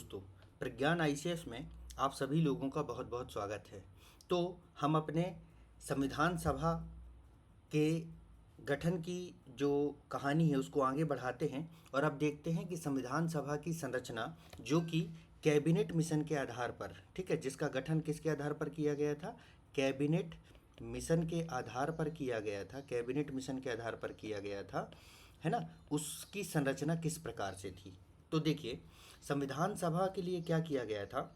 दोस्तों, प्रज्ञान आईसीएस में आप सभी लोगों का बहुत बहुत स्वागत है। तो हम अपने संविधान सभा के गठन की जो कहानी है उसको आगे बढ़ाते हैं और अब देखते हैं कि संविधान सभा की संरचना जो कि कैबिनेट मिशन के आधार पर, ठीक है, जिसका गठन किसके आधार पर किया गया था? कैबिनेट मिशन के आधार पर किया गया था, कैबिनेट मिशन के आधार पर किया गया था, है ना। उसकी संरचना किस प्रकार से थी? तो देखिए, संविधान सभा के लिए क्या किया गया था,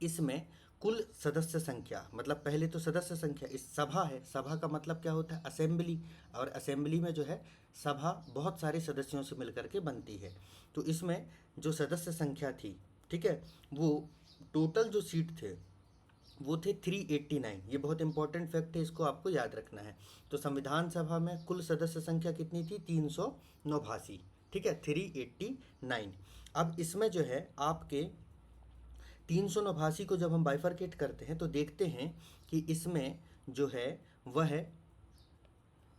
इसमें कुल सदस्य संख्या, मतलब पहले तो सदस्य संख्या, इस सभा है, सभा का मतलब क्या होता है? असेंबली। और असेंबली में जो है सभा बहुत सारे सदस्यों से मिलकर के बनती है। तो इसमें जो सदस्य संख्या थी, ठीक है, वो टोटल जो सीट थे वो थे 389। ये बहुत इंपॉर्टेंट फैक्ट है, इसको आपको याद रखना है। तो संविधान सभा में कुल सदस्य संख्या कितनी थी? 389, ठीक है, 389। अब इसमें जो है आपके 389 को जब हम बाइफरकेट करते हैं तो देखते हैं कि इसमें जो है वह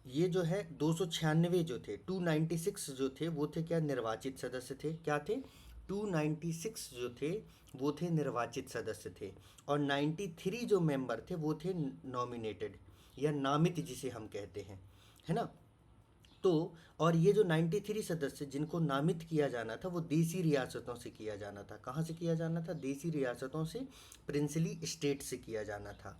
ये जो है 296 जो थे, 296 जो थे वो थे क्या? निर्वाचित सदस्य थे। क्या थे? 296 जो थे वो थे निर्वाचित सदस्य थे। और 93 जो मेंबर थे वो थे नॉमिनेटेड या नामित जिसे हम कहते हैं, है ना। तो और ये जो 93 सदस्य जिनको नामित किया जाना था वो देसी रियासतों से किया जाना था। कहाँ से किया जाना था? देसी रियासतों से, प्रिंसली स्टेट से किया जाना था।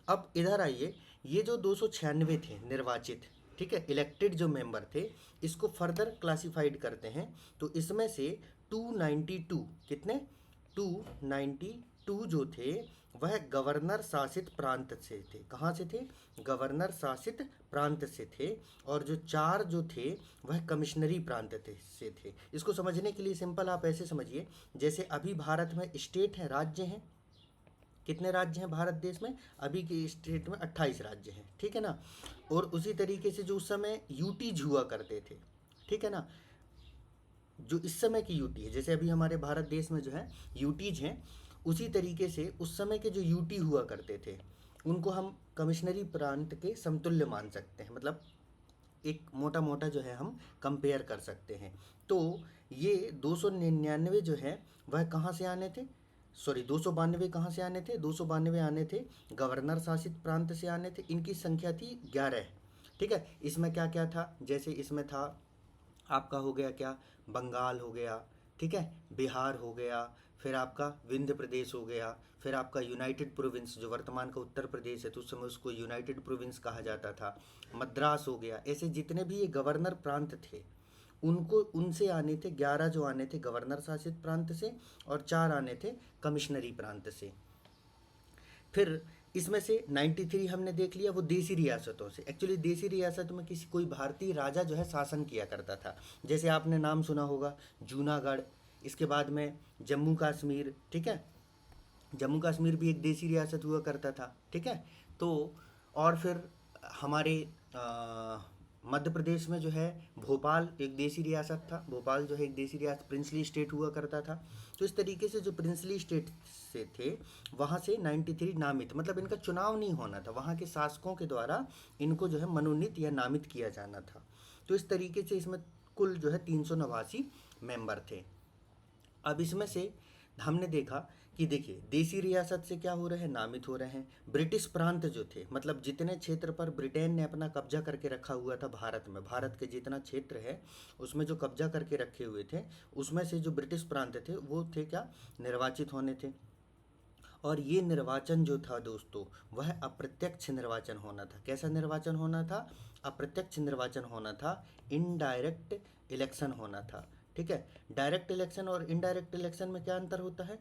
अब इधर आइए, ये जो 296 थे निर्वाचित, ठीक है, इलेक्टेड जो मेंबर थे, इसको फर्दर क्लासिफाइड करते हैं। तो इसमें से 292, कितने? 292 जो थे वह गवर्नर शासित प्रांत से थे। कहाँ से थे? गवर्नर शासित प्रांत से थे। और जो 4 जो थे वह कमिश्नरी प्रांत से थे। इसको समझने के लिए सिंपल आप ऐसे समझिए, जैसे अभी भारत में स्टेट है, राज्य हैं। कितने राज्य हैं भारत देश में? अभी के स्टेट में 28 राज्य हैं, ठीक है ना। और उसी तरीके से जो उस समय यूटीज हुआ करते थे, ठीक है ना, जो इस समय की यूटी है, जैसे अभी हमारे भारत देश में जो है यूटीज हैं, उसी तरीके से उस समय के जो यूटी हुआ करते थे उनको हम कमिश्नरी प्रांत के समतुल्य मान सकते हैं। मतलब एक मोटा मोटा जो है हम कंपेयर कर सकते हैं। तो ये 299 जो है वह कहाँ से आने थे? सॉरी, 292 कहाँ से आने थे? 292 आने थे गवर्नर शासित प्रांत से आने थे। इनकी संख्या थी 11, ठीक है। इसमें क्या क्या था? जैसे इसमें था आपका, हो गया क्या, बंगाल हो गया, ठीक है, बिहार हो गया, फिर आपका विंध्य प्रदेश हो गया, फिर आपका यूनाइटेड प्रोविंस जो वर्तमान का उत्तर प्रदेश है तो उस समय उसको यूनाइटेड प्रोविंस कहा जाता था, मद्रास हो गया। ऐसे जितने भी ये गवर्नर प्रांत थे उनको, उनसे आने थे 11 जो आने थे गवर्नर शासित प्रांत से, और 4 आने थे कमिश्नरी प्रांत से। फिर इसमें से 93 हमने देख लिया, वो देसी रियासतों से। एक्चुअली देसी रियासत में किसी कोई भारतीय राजा जो है शासन किया करता था। जैसे आपने नाम सुना होगा जूनागढ़, इसके बाद में जम्मू कश्मीर, ठीक है, जम्मू कश्मीर भी एक देसी रियासत हुआ करता था, ठीक है। तो और फिर हमारे मध्य प्रदेश में जो है भोपाल एक देसी रियासत था। भोपाल जो है एक देसी रियासत, प्रिंसली स्टेट हुआ करता था। तो इस तरीके से जो प्रिंसली स्टेट से थे वहाँ से 93 नामित, मतलब इनका चुनाव नहीं होना था, वहाँ के शासकों के द्वारा इनको जो है मनोनीत या नामित किया जाना था। तो इस तरीके से इसमें कुल जो है 389 मेंबर थे। अब इसमें से हमने देखा कि देखिए, देसी रियासत से क्या हो रहे हैं? नामित हो रहे हैं। ब्रिटिश प्रांत जो थे, मतलब जितने क्षेत्र पर ब्रिटेन ने अपना कब्जा करके रखा हुआ था भारत में, भारत के जितना क्षेत्र है उसमें जो कब्जा करके रखे हुए थे, उसमें से जो ब्रिटिश प्रांत थे वो थे क्या? निर्वाचित होने थे। और ये निर्वाचन जो था दोस्तों वह अप्रत्यक्ष निर्वाचन होना था। कैसा निर्वाचन होना था? अप्रत्यक्ष निर्वाचन होना था, इनडायरेक्ट इलेक्शन होना था, ठीक है। डायरेक्ट इलेक्शन और इनडायरेक्ट इलेक्शन में क्या अंतर होता है?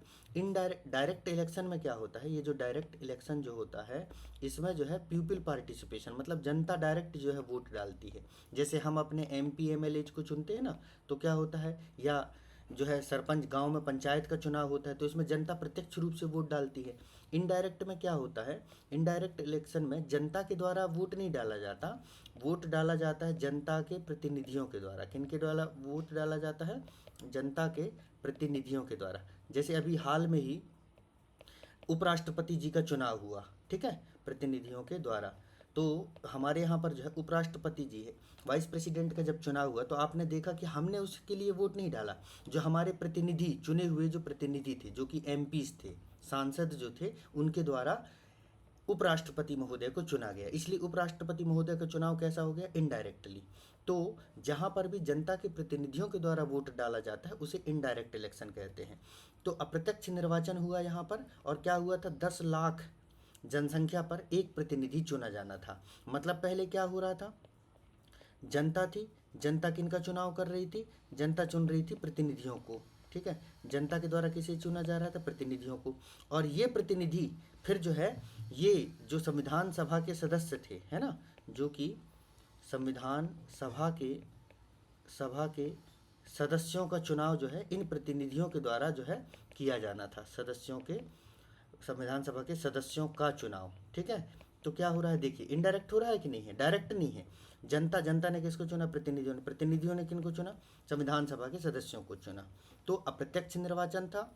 डायरेक्ट इलेक्शन में क्या होता है? ये जो डायरेक्ट इलेक्शन जो होता है इसमें जो है पीपल पार्टिसिपेशन, मतलब जनता डायरेक्ट जो है वोट डालती है। जैसे हम अपने एमपी एमएलए को चुनते हैं ना, तो क्या होता है, या जो है सरपंच, गांव में पंचायत का चुनाव होता है तो इसमें जनता प्रत्यक्ष रूप से वोट डालती है। इनडायरेक्ट में क्या होता है? इनडायरेक्ट इलेक्शन में जनता के द्वारा वोट नहीं डाला जाता, वोट डाला जाता है जनता के प्रतिनिधियों के द्वारा। किन के द्वारा वोट डाला जाता है? जनता के प्रतिनिधियों के द्वारा। जैसे अभी हाल में ही उपराष्ट्रपति जी का चुनाव हुआ, ठीक है, प्रतिनिधियों के द्वारा। तो हमारे यहाँ पर जो है उपराष्ट्रपति जी है, वाइस प्रेसिडेंट का जब चुनाव हुआ तो आपने देखा कि हमने उसके लिए वोट नहीं डाला। जो हमारे प्रतिनिधि चुने हुए जो प्रतिनिधि थे, जो कि एमपीज थे, सांसद जो थे, उनके द्वारा उपराष्ट्रपति महोदय को चुना गया। इसलिए उपराष्ट्रपति महोदय का चुनाव कैसा हो गया? इनडायरेक्टली। तो जहाँ पर भी जनता के प्रतिनिधियों के द्वारा वोट डाला जाता है उसे इनडायरेक्ट इलेक्शन कहते हैं। तो अप्रत्यक्ष निर्वाचन हुआ यहाँ पर, और क्या हुआ था? 10 लाख जनसंख्या पर एक प्रतिनिधि चुना जाना था। मतलब पहले क्या हो रहा था? जनता थी, जनता किनका चुनाव कर रही थी? जनता चुन रही थी प्रतिनिधियों को। ठीक है, जनता के द्वारा किसे चुना जा रहा था? प्रतिनिधियों को। और ये प्रतिनिधि फिर जो है, ये जो संविधान सभा के सदस्य थे, है ना, जो कि संविधान सभा के सदस्यों का चुनाव जो है इन प्रतिनिधियों के द्वारा जो है किया जाना था। सदस्यों के, संविधान सभा के सदस्यों का चुनाव। ठीक है, तो क्या हो रहा है? देखिए, इनडायरेक्ट हो रहा है कि नहीं है? डायरेक्ट नहीं है। जनता ने किसको चुना? प्रतिनिधियों ने किनको चुना? संविधान सभा के सदस्यों को चुना। तो अप्रत्यक्ष निर्वाचन था।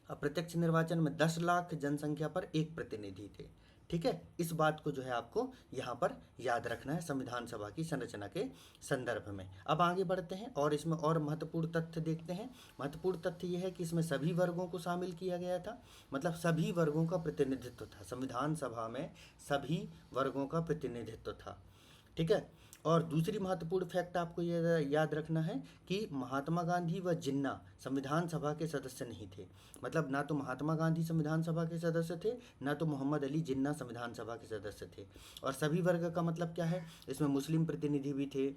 अप्रत्यक्ष निर्वाचन में 10 लाख जनसंख्या पर एक प्रतिनिधि थे। ठीक है, इस बात को जो है आपको यहाँ पर याद रखना है संविधान सभा की संरचना के संदर्भ में। अब आगे बढ़ते हैं और इसमें और महत्वपूर्ण तथ्य देखते हैं। महत्वपूर्ण तथ्य यह है कि इसमें सभी वर्गों को शामिल किया गया था। मतलब सभी वर्गों का प्रतिनिधित्व था संविधान सभा में, सभी वर्गों का प्रतिनिधित्व था। ठीक है, और दूसरी महत्वपूर्ण फैक्ट आपको ये याद रखना है कि महात्मा गांधी व जिन्ना संविधान सभा के सदस्य नहीं थे। मतलब ना तो महात्मा गांधी संविधान सभा के सदस्य थे, ना तो मोहम्मद अली जिन्ना संविधान सभा के सदस्य थे। और सभी वर्ग का मतलब क्या है? इसमें मुस्लिम प्रतिनिधि भी थे,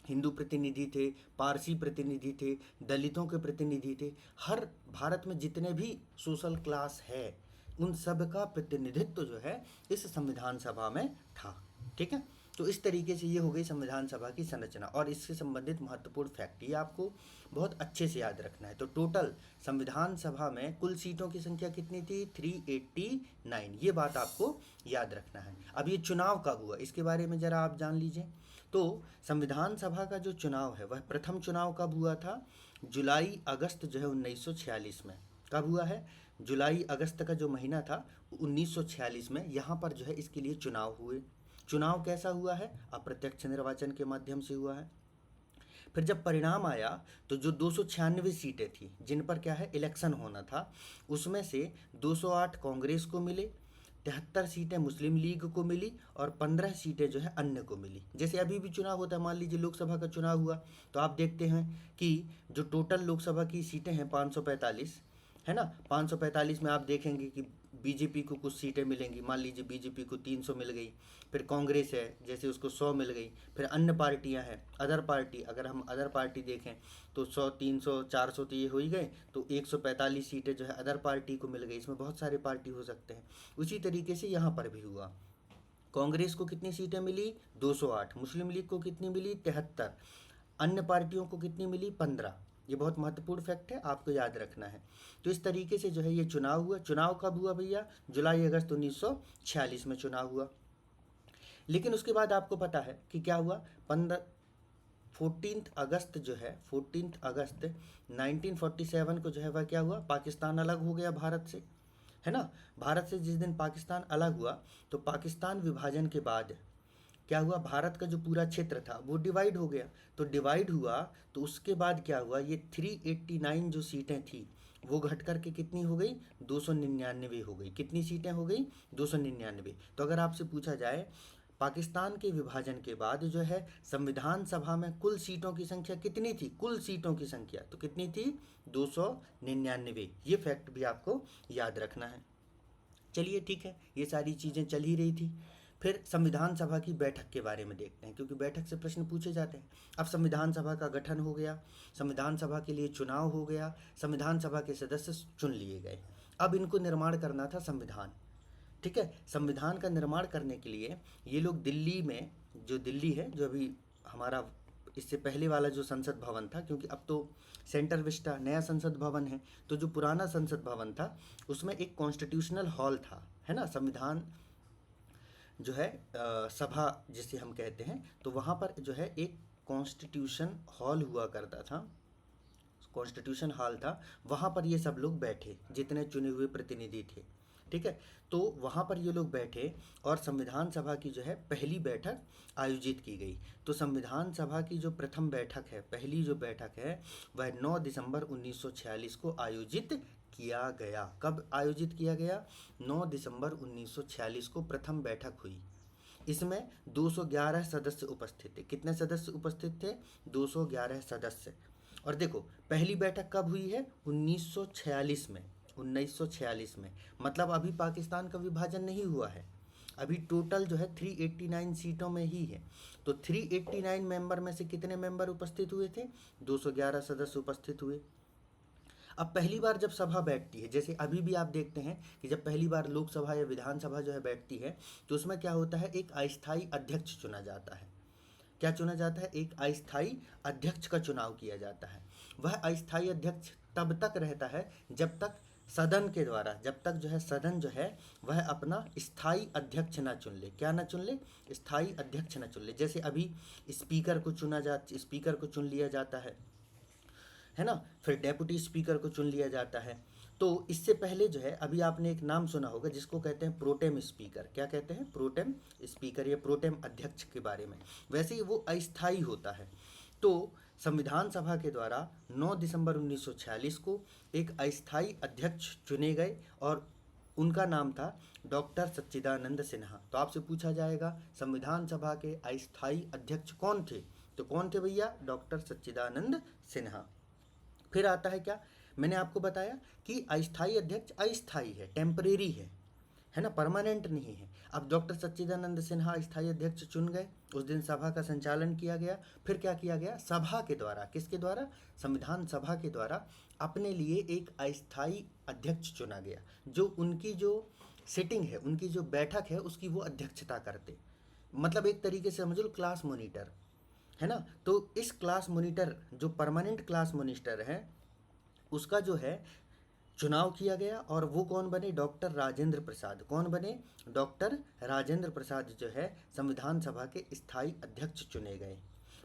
हिंदू प्रतिनिधि थे, पारसी प्रतिनिधि थे, दलितों के प्रतिनिधि थे। हर भारत में जितने भी सोशल क्लास है उन सब का प्रतिनिधित्व जो है इस संविधान सभा में था। ठीक है, तो इस तरीके से ये हो गई संविधान सभा की संरचना और इससे संबंधित महत्वपूर्ण फैक्ट, ये आपको बहुत अच्छे से याद रखना है। तो टोटल संविधान सभा में कुल सीटों की संख्या कितनी थी? 389। ये बात आपको याद रखना है। अब ये चुनाव कब हुआ इसके बारे में ज़रा आप जान लीजिए। तो संविधान सभा का जो चुनाव है वह प्रथम चुनाव कब हुआ था? जुलाई अगस्त जो है 1946 में। कब हुआ है? जुलाई अगस्त का जो महीना था 1946 में यहाँ पर जो है इसके लिए चुनाव हुए। चुनाव कैसा हुआ है? अप्रत्यक्ष निर्वाचन के माध्यम से हुआ है। फिर जब परिणाम आया तो जो 296 सीटें थी जिन पर क्या है इलेक्शन होना था, उसमें से 208 कांग्रेस को मिले, 73 सीटें मुस्लिम लीग को मिली और 15 सीटें जो है अन्य को मिली। जैसे अभी भी चुनाव होता है, मान लीजिए लोकसभा का चुनाव हुआ तो आप देखते हैं कि जो टोटल लोकसभा की सीटें हैं 545, है ना, 545 में आप देखेंगे कि बीजेपी को कुछ सीटें मिलेंगी। मान लीजिए बीजेपी को 300 मिल गई, फिर कांग्रेस है जैसे उसको 100 मिल गई, फिर अन्य पार्टियां हैं, अदर पार्टी, अगर हम अदर पार्टी देखें तो 100, 300, 400 तो ये हो ही गए, तो 145 सीटें जो है अदर पार्टी को मिल गई। इसमें बहुत सारे पार्टी हो सकते हैं। उसी तरीके से यहाँ पर भी हुआ। कांग्रेस को कितनी सीटें मिली? 208। मुस्लिम लीग को कितनी मिली? 73। अन्य पार्टियों को कितनी मिली? 15। ये बहुत महत्वपूर्ण फैक्ट है, आपको याद रखना है। तो इस तरीके से जो है ये चुनाव हुआ। चुनाव कब हुआ भैया? जुलाई अगस्त 1946 में चुनाव हुआ। लेकिन उसके बाद आपको पता है कि क्या हुआ? 14 अगस्त जो है, 14 अगस्त 1947 को जो है वह क्या हुआ? पाकिस्तान अलग हो गया भारत से, है ना। भारत से जिस दिन पाकिस्तान अलग हुआ तो पाकिस्तान विभाजन के बाद क्या हुआ? भारत का जो पूरा क्षेत्र था वो डिवाइड हो गया। तो डिवाइड हुआ तो उसके बाद क्या हुआ? ये 389 जो सीटें थी वो घट करके कितनी हो गई? 299 हो गई। कितनी सीटें हो गई? 299। तो अगर आपसे पूछा जाए पाकिस्तान के विभाजन के बाद जो है संविधान सभा में कुल सीटों की संख्या कितनी थी? कुल सीटों की संख्या तो कितनी थी? 299। ये फैक्ट भी आपको याद रखना है। चलिए ठीक है, ये सारी चीज़ें चल ही रही थी। फिर संविधान सभा की बैठक के बारे में देखते हैं, क्योंकि बैठक से प्रश्न पूछे जाते हैं। अब संविधान सभा का गठन हो गया, संविधान सभा के लिए चुनाव हो गया, संविधान सभा के सदस्य चुन लिए गए। अब इनको निर्माण करना था संविधान। ठीक है, संविधान का निर्माण करने के लिए ये लोग दिल्ली में, जो दिल्ली है, जो अभी हमारा इससे पहले वाला जो संसद भवन था, क्योंकि अब तो सेंटर विस्टा नया संसद भवन है, तो जो पुराना संसद भवन था उसमें एक कॉन्स्टिट्यूशनल हॉल था, है ना, संविधान जो है सभा जिसे हम कहते हैं, तो वहाँ पर जो है एक कॉन्स्टिट्यूशन हॉल हुआ करता था, कॉन्स्टिट्यूशन हॉल था। वहाँ पर ये सब लोग बैठे जितने चुने हुए प्रतिनिधि थे। ठीक है। तो वहाँ पर ये लोग बैठे और संविधान सभा की जो है पहली बैठक आयोजित की गई। तो संविधान सभा की जो प्रथम बैठक है, पहली जो बैठक है, वह 9 दिसंबर 1946 को आयोजित किया गया। कब आयोजित किया गया? 9 दिसंबर 1946 को प्रथम बैठक हुई। इसमें 211 सदस्य उपस्थित थे। कितने सदस्य उपस्थित थे? 211 सदस्य। और देखो, पहली बैठक कब हुई है? 1946 में। 1946 में, मतलब अभी पाकिस्तान का विभाजन नहीं हुआ है। अभी टोटल जो है 389 सीटों में ही है। तो 389 मेंबर में से कितने मेंबर उपस्थित हुए थे? 211 सदस्य उपस्थित हुए। अब पहली बार जब सभा बैठती है, जैसे अभी भी आप देखते हैं कि जब पहली बार लोकसभा या विधानसभा जो है बैठती है, तो उसमें क्या होता है? एक अस्थायी अध्यक्ष चुना जाता है। क्या चुना जाता है? एक अस्थायी अध्यक्ष का चुनाव किया जाता है। वह अस्थायी अध्यक्ष तब तक रहता है जब तक सदन के द्वारा, जब तक जो है सदन जो है वह अपना स्थायी अध्यक्ष ना चुन ले। क्या ना चुन ले? स्थायी अध्यक्ष ना चुन ले। जैसे अभी स्पीकर को चुन लिया जाता है ना, फिर डेप्यूटी स्पीकर को चुन लिया जाता है। तो इससे पहले जो है, अभी आपने एक नाम सुना होगा जिसको कहते हैं प्रोटेम स्पीकर। क्या कहते हैं? प्रोटेम स्पीकर या प्रोटेम अध्यक्ष के बारे में। वैसे ही वो अस्थायी होता है। तो संविधान सभा के द्वारा 9 दिसंबर 1946 को एक अस्थायी अध्यक्ष चुने गए और उनका नाम था डॉक्टर सच्चिदानंद सिन्हा। तो आपसे पूछा जाएगा संविधान सभा के अस्थायी अध्यक्ष कौन थे? तो कौन थे भैया? डॉक्टर सच्चिदानंद सिन्हा। फिर आता है क्या? मैंने आपको बताया कि अस्थायी अध्यक्ष अस्थायी है, टेम्परेरी है ना, परमानेंट नहीं है। अब डॉक्टर सच्चिदानंद सिन्हा अस्थायी अध्यक्ष चुन गए। उस दिन सभा का संचालन किया गया। फिर क्या किया गया? सभा के द्वारा, किसके द्वारा? संविधान सभा के द्वारा अपने लिए एक अस्थायी अध्यक्ष चुना गया, जो उनकी जो सिटिंग है, उनकी जो बैठक है, उसकी वो अध्यक्षता करते। मतलब एक तरीके से समझ लो क्लास मॉनिटर, है ना। तो इस क्लास मॉनिटर, जो परमानेंट क्लास मॉनिटर है, उसका जो है चुनाव किया गया। और वो कौन बने? डॉक्टर राजेंद्र प्रसाद। कौन बने? डॉक्टर राजेंद्र प्रसाद जो है संविधान सभा के स्थायी अध्यक्ष चुने गए।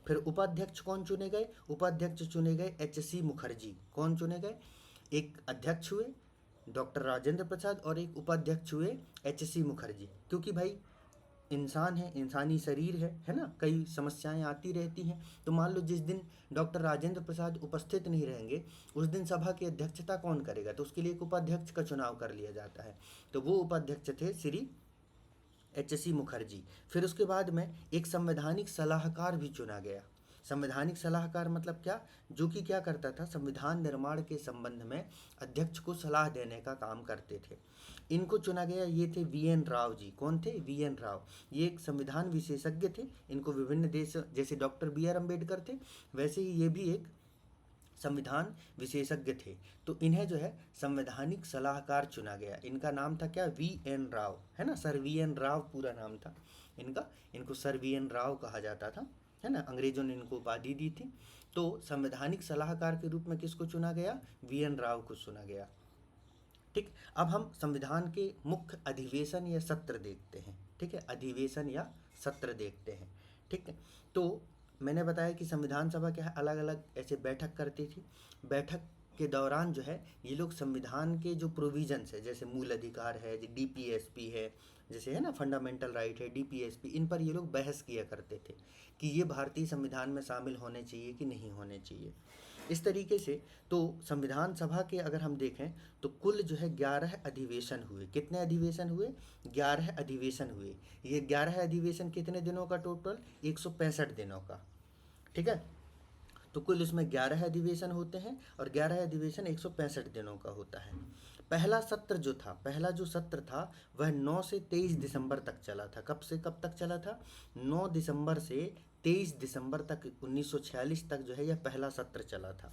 फिर उपाध्यक्ष कौन चुने गए? उपाध्यक्ष चुने गए H.C. मुखर्जी। कौन चुने गए? एक अध्यक्ष हुए डॉक्टर राजेंद्र प्रसाद और एक उपाध्यक्ष हुए H.C. मुखर्जी। क्योंकि भाई इंसान है, इंसानी शरीर है ना, कई समस्याएं आती रहती हैं। तो मान लो जिस दिन डॉक्टर राजेंद्र प्रसाद उपस्थित नहीं रहेंगे, उस दिन सभा की अध्यक्षता कौन करेगा? तो उसके लिए एक उपाध्यक्ष का चुनाव कर लिया जाता है। तो वो उपाध्यक्ष थे श्री H.C. मुखर्जी। फिर उसके बाद में एक संवैधानिक सलाहकार भी चुना गया। संवैधानिक सलाहकार मतलब क्या? जो कि क्या करता था? संविधान निर्माण के संबंध में अध्यक्ष को सलाह देने का काम करते थे। इनको चुना गया। ये थे V.N. राव जी। कौन थे? V.N. राव। ये एक संविधान विशेषज्ञ थे। इनको विभिन्न देश, जैसे डॉक्टर B.R. अम्बेडकर थे, वैसे ही ये भी एक संविधान विशेषज्ञ थे। तो इन्हें जो है संवैधानिक सलाहकार चुना गया। इनका नाम था क्या? V.N. राव, है ना, सर V.N. राव पूरा नाम था इनका। इनको सर V.N. राव कहा जाता था, है ना, अंग्रेजों ने इनको उपाधि दी थी। तो संवैधानिक सलाहकार के रूप में किसको चुना गया? V.N. राव को चुना गया। ठीक। अब हम संविधान के मुख्य अधिवेशन या सत्र देखते हैं। ठीक है, अधिवेशन या सत्र देखते हैं। ठीक है। तो मैंने बताया कि संविधान सभा क्या है, अलग अलग ऐसे बैठक करती थी। बैठक के दौरान जो है ये लोग संविधान के जो प्रोविजंस है, जैसे मूल अधिकार है, DPSP है, जैसे है ना फंडामेंटल राइट है, DPSP, इन पर ये लोग बहस किया करते थे कि ये भारतीय संविधान में शामिल होने चाहिए कि नहीं होने चाहिए। इस तरीके से तो संविधान सभा के अगर हम देखें तो कुल जो है 11 अधिवेशन हुए। कितने अधिवेशन हुए? 11 अधिवेशन हुए। ये 11 अधिवेशन कितने दिनों का? टोटल 165 दिनों का। ठीक है। तो कुल इसमें 11 अधिवेशन होते हैं और 11 अधिवेशन 165 दिनों का होता है। पहला सत्र जो था, पहला जो सत्र था वह 9 से 23 दिसंबर तक चला था। कब से कब तक चला था? 9 दिसंबर से 23 दिसंबर तक 1946 तक जो है यह पहला सत्र चला था।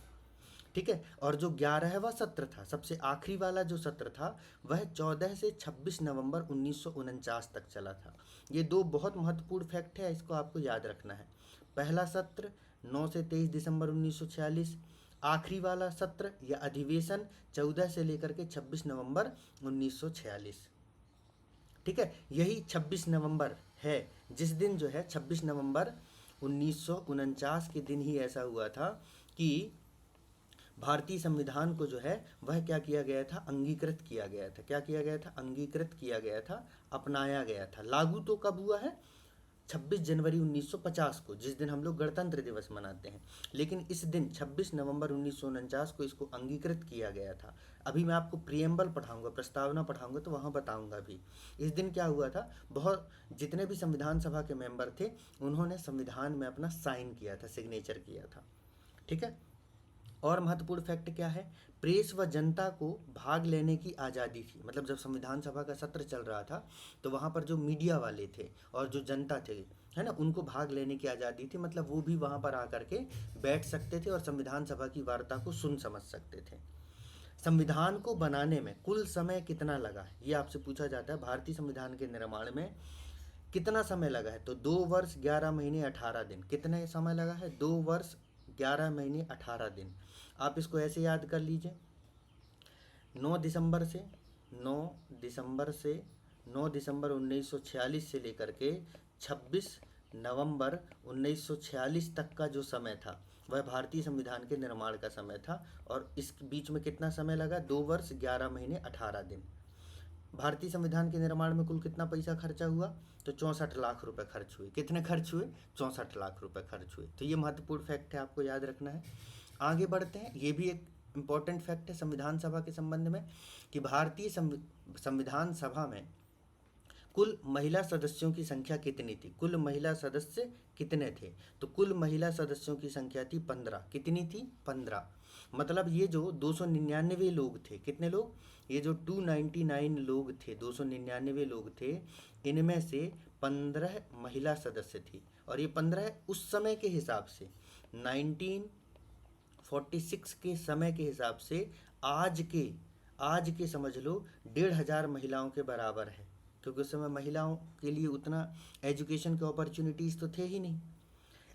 ठीक है। और जो 11वां सत्र था, सबसे आखिरी वाला जो सत्र था, वह 14 से 26 नवंबर 1949 तक चला था। ये दो बहुत महत्वपूर्ण फैक्ट है, इसको आपको याद रखना है। पहला सत्र 9 से 23 दिसंबर 1946, आखिरी वाला सत्र या अधिवेशन 14 से लेकर के 26 नवंबर 1946। ठीक है। यही 26 नवंबर है जिस दिन जो है 26 नवंबर 1949 के दिन ही ऐसा हुआ था कि भारतीय संविधान को जो है वह क्या किया गया था, अंगीकृत किया गया था। क्या किया गया था, अंगीकृत किया गया था, अपनाया गया था। लागू तो कब हुआ है, 26 जनवरी 1950 को, जिस दिन हम लोग गणतंत्र दिवस मनाते हैं। लेकिन इस दिन 26 नवंबर 1949 को इसको अंगीकृत किया गया था। अभी मैं आपको प्रियम्बल पढ़ाऊंगा, प्रस्तावना पढ़ाऊंगा, तो वहाँ बताऊंगा भी। इस दिन क्या हुआ था, बहुत जितने भी संविधान सभा के मेंबर थे उन्होंने संविधान में अपना साइन किया था, सिग्नेचर किया था। ठीक है। और महत्वपूर्ण फैक्ट क्या है, प्रेस व जनता को भाग लेने की आज़ादी थी। मतलब जब संविधान सभा का सत्र चल रहा था तो वहाँ पर जो मीडिया वाले थे और जो जनता थे, है ना, उनको भाग लेने की आज़ादी थी। मतलब वो भी वहाँ पर आकर के बैठ सकते थे और संविधान सभा की वार्ता को सुन समझ सकते थे। संविधान को बनाने में कुल समय कितना लगा है, ये आपसे पूछा जाता है। भारतीय संविधान के निर्माण में कितना समय लगा है, तो 2 वर्ष 11 महीने 18 दिन। कितने समय लगा है, 2 वर्ष 11 महीने 18 दिन। आप इसको ऐसे याद कर लीजिए, 9 दिसंबर से 9 दिसंबर से 9 दिसंबर 1946 से लेकर के 26 नवंबर 1946 तक का जो समय था वह भारतीय संविधान के निर्माण का समय था। और इस बीच में कितना समय लगा, 2 वर्ष 11 महीने 18 दिन। भारतीय संविधान के निर्माण में कुल कितना पैसा खर्चा हुआ, तो 64 लाख रुपए खर्च हुए। कितने खर्च हुए, 64 लाख रुपए खर्च हुए। तो ये महत्वपूर्ण फैक्ट है, आपको याद रखना है। आगे बढ़ते हैं। ये भी एक इम्पॉर्टेंट फैक्ट है संविधान सभा के संबंध में कि भारतीय संविधान सभा में कुल महिला सदस्यों की संख्या कितनी थी, कुल महिला सदस्य कितने थे, तो कुल महिला सदस्यों की संख्या थी 15। कितनी थी, 15। मतलब ये जो 299 लोग थे, कितने लोग, ये जो 299 लोग थे, 299 लोग थे, इनमें से 15 महिला सदस्य थी। और ये 15 उस समय के हिसाब से 1946 के समय के हिसाब से आज के समझ लो 1,500 महिलाओं के बराबर है। क्योंकि उस समय महिलाओं के लिए उतना एजुकेशन के अपॉर्चुनिटीज़ तो थे ही नहीं।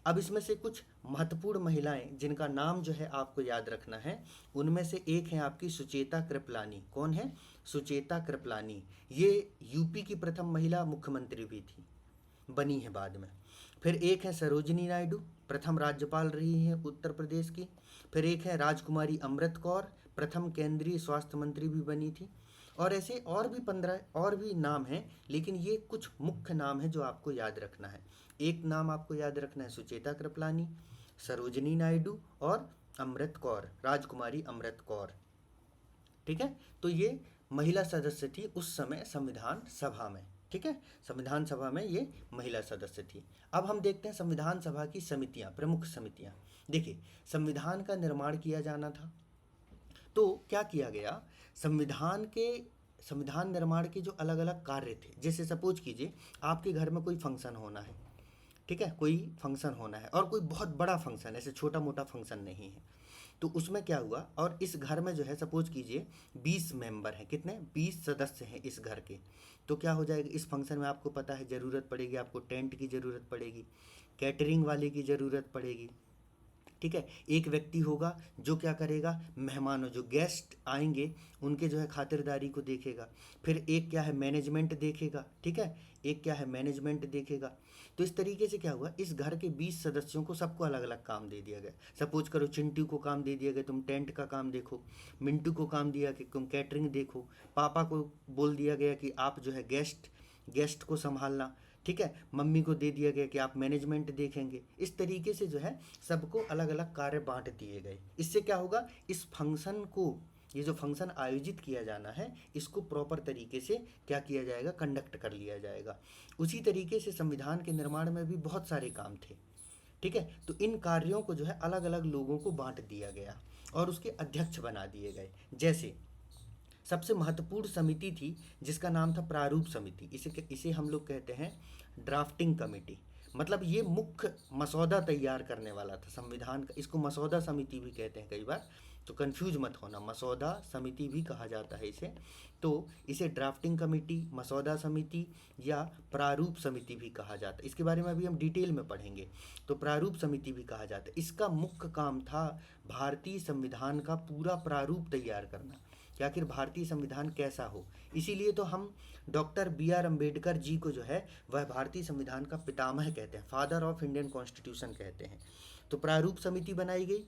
अब इसमें से कुछ महत्वपूर्ण महिलाएं जिनका नाम जो है आपको याद रखना है, उनमें से एक है आपकी सुचेता कृपलानी। कौन है, सुचेता कृपलानी। ये यूपी की प्रथम महिला मुख्यमंत्री भी थी, बनी है बाद में। फिर एक है सरोजिनी नायडू, प्रथम राज्यपाल रही हैं उत्तर प्रदेश की। फिर एक है राजकुमारी अमृत कौर, प्रथम केंद्रीय स्वास्थ्य मंत्री भी बनी थी। और ऐसे और भी 15 और भी नाम हैं, लेकिन ये कुछ मुख्य नाम हैं जो आपको याद रखना है। एक नाम आपको याद रखना है, सुचेता कृपलानी, सरोजिनी नायडू और अमृत कौर, राजकुमारी अमृत कौर। ठीक है। तो ये महिला सदस्य थी उस समय संविधान सभा में। ठीक है, संविधान सभा में ये महिला सदस्य थी। अब हम देखते हैं संविधान सभा की समितियां, प्रमुख समितियां। देखिए, संविधान का निर्माण किया जाना था, तो क्या किया गया, संविधान निर्माण के जो अलग अलग कार्य थे, जैसे सपोज कीजिए आपके घर में कोई फंक्शन होना है। ठीक है, कोई फंक्शन होना है और कोई बहुत बड़ा फंक्शन है, ऐसे छोटा मोटा फंक्शन नहीं है। तो उसमें क्या हुआ, और इस घर में जो है सपोज कीजिए 20 मेंबर हैं, कितने, 20 सदस्य हैं इस घर के। तो क्या हो जाएगा, इस फंक्शन में आपको पता है ज़रूरत पड़ेगी, आपको टेंट की ज़रूरत पड़ेगी, कैटरिंग वाले की ज़रूरत पड़ेगी। ठीक है, एक व्यक्ति होगा जो क्या करेगा, मेहमानों जो गेस्ट आएंगे उनके जो है खातिरदारी को देखेगा। फिर एक क्या है, मैनेजमेंट देखेगा। ठीक है, एक क्या है, मैनेजमेंट देखेगा। तो इस तरीके से क्या हुआ, इस घर के 20 सदस्यों को सबको अलग अलग काम दे दिया गया। सपोज करो चिंटू को काम दे दिया गया, तुम टेंट का काम देखो। मिंटू को काम दिया कि तुम कैटरिंग देखो। पापा को बोल दिया गया कि आप जो है गेस्ट को संभालना। ठीक है, मम्मी को दे दिया गया कि आप मैनेजमेंट देखेंगे। इस तरीके से जो है सबको अलग अलग कार्य बांट दिए गए। इससे क्या होगा, इस फंक्शन को, ये जो फंक्शन आयोजित किया जाना है, इसको प्रॉपर तरीके से क्या किया जाएगा, कंडक्ट कर लिया जाएगा। उसी तरीके से संविधान के निर्माण में भी बहुत सारे काम थे। ठीक है, तो इन कार्यों को जो है अलग अलग लोगों को बांट दिया गया और उसके अध्यक्ष बना दिए गए। जैसे सबसे महत्वपूर्ण समिति थी जिसका नाम था प्रारूप समिति। इसे हम लोग कहते हैं ड्राफ्टिंग कमेटी। मतलब ये मुख्य मसौदा तैयार करने वाला था संविधान का। इसको मसौदा समिति भी कहते हैं कई बार, तो कंफ्यूज मत होना, मसौदा समिति भी कहा जाता है इसे। तो इसे ड्राफ्टिंग कमेटी, मसौदा समिति या प्रारूप समिति भी कहा जाता है। इसके बारे में अभी हम डिटेल में पढ़ेंगे। तो प्रारूप समिति भी कहा जाता है। इसका मुख्य काम था भारतीय संविधान का पूरा प्रारूप तैयार करना कि आखिर भारतीय संविधान कैसा हो। इसीलिए तो हम डॉक्टर B.R. अम्बेडकर जी को जो है वह भारतीय संविधान का पितामह कहते हैं, फादर ऑफ इंडियन कॉन्स्टिट्यूशन कहते हैं। तो प्रारूप समिति बनाई गई,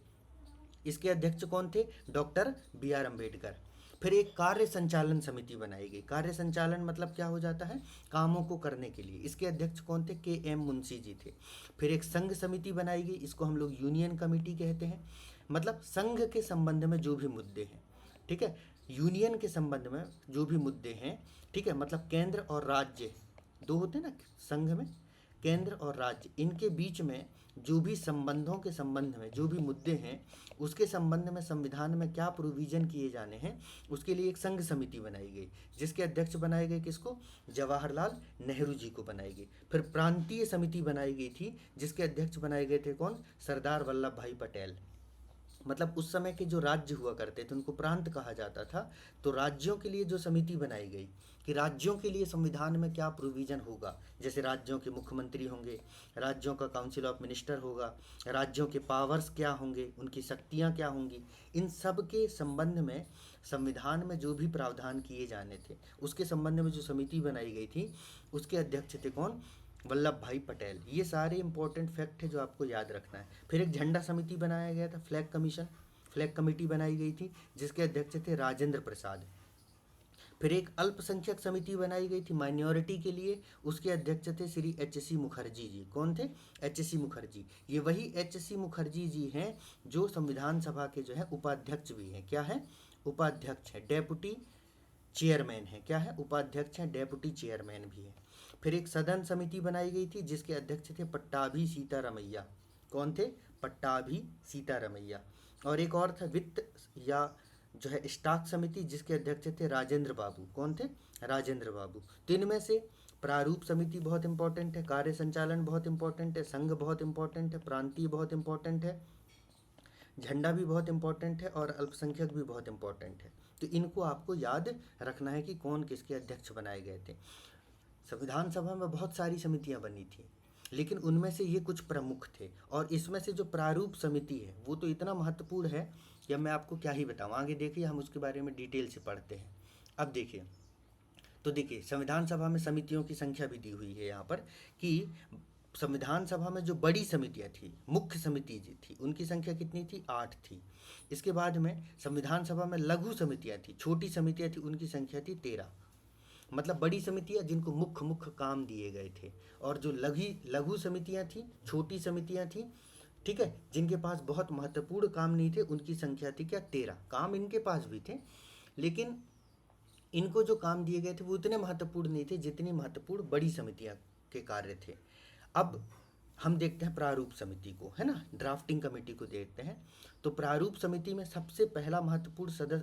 इसके अध्यक्ष कौन थे? Doctor B R Ambedkar. फिर एक कार्य संचालन समिति बनाई गई। कार्य संचालन मतलब क्या हो जाता है? कामों को करने के लिए। इसके अध्यक्ष कौन थे? के एम मुंशी जी थे। फिर एक संघ समिति बनाई गई, इसको हम लोग यूनियन कमेटी कहते हैं। मतलब संघ के संबंध में जो भी मुद्दे हैं, ठीक है, यूनियन के संबंध में जो भी मुद्दे हैं, ठीक है, मतलब केंद्र और राज्य दो होते हैं ना संघ में, केंद्र और राज्य, इनके बीच में जो भी संबंधों के संबंध में जो भी मुद्दे हैं, उसके संबंध में संविधान में क्या प्रोविजन किए जाने हैं, उसके लिए एक संघ समिति बनाई गई, जिसके अध्यक्ष बनाए गए किसको? जवाहरलाल नेहरू जी को बनाई गई। फिर प्रांतीय समिति बनाई गई थी, जिसके अध्यक्ष बनाए गए थे कौन? सरदार वल्लभ भाई पटेल। मतलब उस समय के जो राज्य हुआ करते थे उनको प्रांत कहा जाता था। तो राज्यों के लिए जो समिति बनाई गई कि राज्यों के लिए संविधान में क्या प्रोविजन होगा, जैसे राज्यों के मुख्यमंत्री होंगे, राज्यों का काउंसिल ऑफ मिनिस्टर होगा, राज्यों के पावर्स क्या होंगे, उनकी शक्तियां क्या होंगी, इन सब के संबंध में संविधान में जो भी प्रावधान किए जाने थे उसके संबंध में जो समिति बनाई गई थी, उसके अध्यक्ष थे कौन? वल्लभ भाई पटेल। ये सारे इंपॉर्टेंट फैक्ट है जो आपको याद रखना है। फिर एक झंडा समिति बनाया गया था, फ्लैग कमीशन, फ्लैग कमेटी बनाई गई थी, जिसके अध्यक्ष थे राजेंद्र प्रसाद। फिर एक अल्पसंख्यक समिति बनाई गई थी माइनॉरिटी के लिए, उसके अध्यक्ष थे श्री एच सी मुखर्जी जी। कौन थे? H C Mukherjee. ये वही एच सी मुखर्जी जी हैं जो संविधान सभा के जो है उपाध्यक्ष भी हैं। क्या है? उपाध्यक्ष है, डेपुटी चेयरमैन है। क्या है? उपाध्यक्ष है, डेपुटी चेयरमैन भी है। फिर एक सदन समिति बनाई गई थी, जिसके अध्यक्ष थे पट्टाभी सीतारमैया। कौन थे? पट्टाभी सीतारमैया। और एक और था वित्त या जो है स्टॉक समिति, जिसके अध्यक्ष थे राजेंद्र बाबू। कौन थे? राजेंद्र बाबू। तो इनमें से प्रारूप समिति बहुत इंपॉर्टेंट है, कार्य संचालन बहुत इंपॉर्टेंट है, संघ बहुत इंपॉर्टेंट है, प्रांतीय बहुत इंपॉर्टेंट है, झंडा भी बहुत इंपॉर्टेंट है और अल्पसंख्यक भी बहुत इंपॉर्टेंट है। तो इनको आपको याद रखना है कि कौन किसके अध्यक्ष बनाए गए थे। संविधान सभा में बहुत सारी समितियां बनी थी, लेकिन उनमें से ये कुछ प्रमुख थे। और इसमें से जो प्रारूप समिति है वो तो इतना महत्वपूर्ण है कि अब मैं आपको क्या ही बताऊं। आगे देखिए, हम उसके बारे में डिटेल से पढ़ते हैं। अब देखिए, तो देखिए संविधान सभा में समितियों की संख्या भी दी हुई है यहाँ पर कि संविधान सभा में जो बड़ी समितियाँ थी, मुख्य समिति जी थी, उनकी संख्या कितनी थी? 8 थी। इसके बाद में संविधान सभा में लघु समितियाँ थी, छोटी समितियाँ थी, उनकी संख्या थी 13। मतलब बड़ी समितियाँ जिनको मुख्य मुख्य काम दिए गए थे, और जो लघु समितियाँ थी, छोटी समितियाँ थी, ठीक है, जिनके पास बहुत महत्वपूर्ण काम नहीं थे, उनकी संख्या थी क्या? 13। काम इनके पास भी थे, लेकिन इनको जो काम दिए गए थे वो उतने महत्वपूर्ण नहीं थे जितनी महत्वपूर्ण बड़ी समितियाँ के कार्य थे। अब हम देखते हैं प्रारूप समिति को, है ना, ड्राफ्टिंग कमेटी को देखते हैं। तो प्रारूप समिति में सबसे पहला महत्वपूर्ण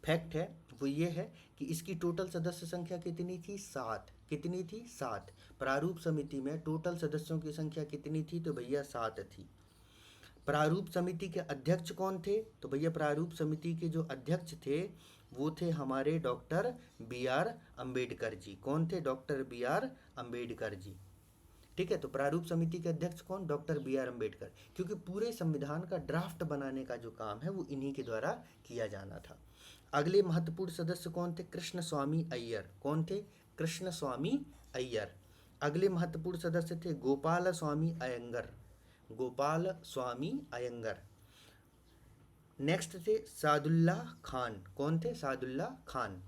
फैक्ट है वो ये है कि इसकी टोटल सदस्य संख्या कितनी थी? 7। कितनी थी? 7। प्रारूप समिति में टोटल सदस्यों की संख्या कितनी थी? तो भैया 7 थी। प्रारूप समिति के अध्यक्ष कौन थे? तो भैया प्रारूप समिति के जो अध्यक्ष थे वो थे हमारे doctor B R Ambedkar ji. कौन थे? Doctor B R Ambedkar ji. ठीक है, तो प्रारूप समिति के अध्यक्ष कौन? Doctor B R Ambedkar. क्योंकि पूरे संविधान का ड्राफ्ट बनाने का जो काम है वो इन्हीं के द्वारा किया जाना था। अगले महत्वपूर्ण सदस्य कौन थे? कृष्ण स्वामी अय्यर। कौन थे? कृष्ण स्वामी अय्यर। अगले महत्वपूर्ण सदस्य थे गोपाल स्वामी अयंगर। गोपाल स्वामी अयंगर। नेक्स्ट थे सादुल्ला खान। कौन थे? सादुल्ला खान।